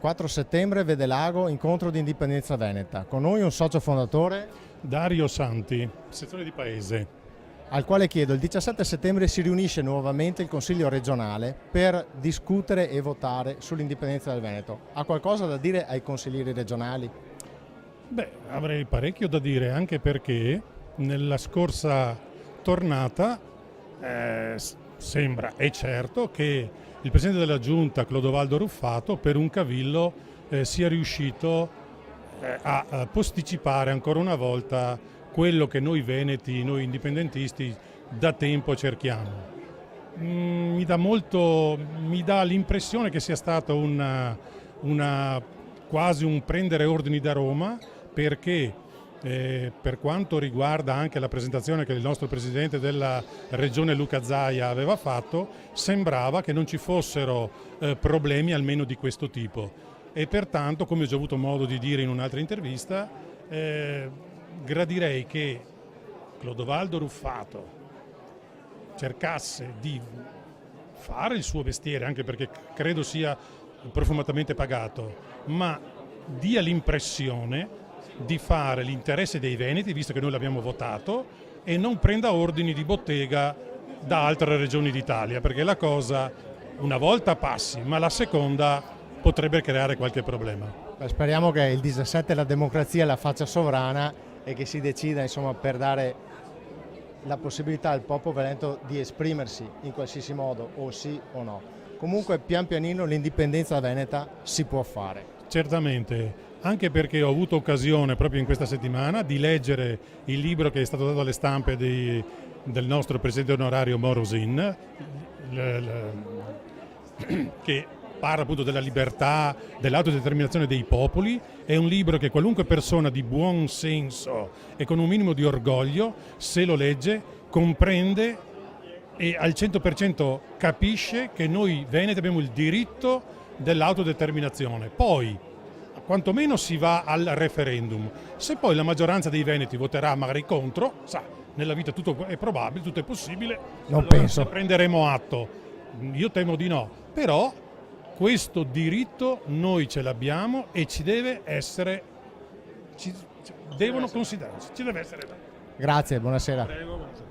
4 settembre vede l'ago, incontro di indipendenza veneta. Con noi un socio fondatore, Dario Santi, sezione di Paese. al quale chiedo: il 17 settembre si riunisce nuovamente il Consiglio regionale per discutere e votare sull'indipendenza del Veneto. Ha qualcosa da dire ai consiglieri regionali? Beh, avrei parecchio da dire, anche perché nella scorsa tornata sembra, è certo, che il Presidente della Giunta, Clodovaldo Ruffato, per un cavillo sia riuscito a posticipare ancora una volta quello che noi veneti, noi indipendentisti, da tempo cerchiamo. Mi dà l'impressione che sia stato quasi un prendere ordini da Roma, perché per quanto riguarda anche la presentazione che il nostro Presidente della Regione Luca Zaia aveva fatto, sembrava che non ci fossero problemi almeno di questo tipo, e pertanto, come ho già avuto modo di dire in un'altra intervista, gradirei che Clodovaldo Ruffato cercasse di fare il suo mestiere, anche perché credo sia profumatamente pagato, ma dia l'impressione di fare l'interesse dei veneti, visto che noi l'abbiamo votato, e non prenda ordini di bottega da altre regioni d'Italia, perché la cosa una volta passi, ma la seconda potrebbe creare qualche problema. Speriamo che il 17 la democrazia la faccia sovrana e che si decida, insomma, per dare la possibilità al popolo veneto di esprimersi in qualsiasi modo, o sì o no. Comunque pian pianino l'indipendenza veneta si può fare. Certamente, anche perché ho avuto occasione proprio in questa settimana di leggere il libro che è stato dato alle stampe del nostro presidente onorario Morosin, che parla appunto della libertà, dell'autodeterminazione dei popoli. È un libro che qualunque persona di buon senso e con un minimo di orgoglio, se lo legge, comprende e al 100% capisce che noi veneti abbiamo il diritto dell'autodeterminazione. Poi, quantomeno si va al referendum. Se poi la maggioranza dei veneti voterà magari contro, sa, nella vita tutto è probabile, tutto è possibile, Non allora penso. ne prenderemo atto. Io temo di no, però questo diritto noi ce l'abbiamo e ci deve essere, devono considerarci, ci deve essere dato. Grazie, buonasera. Prego.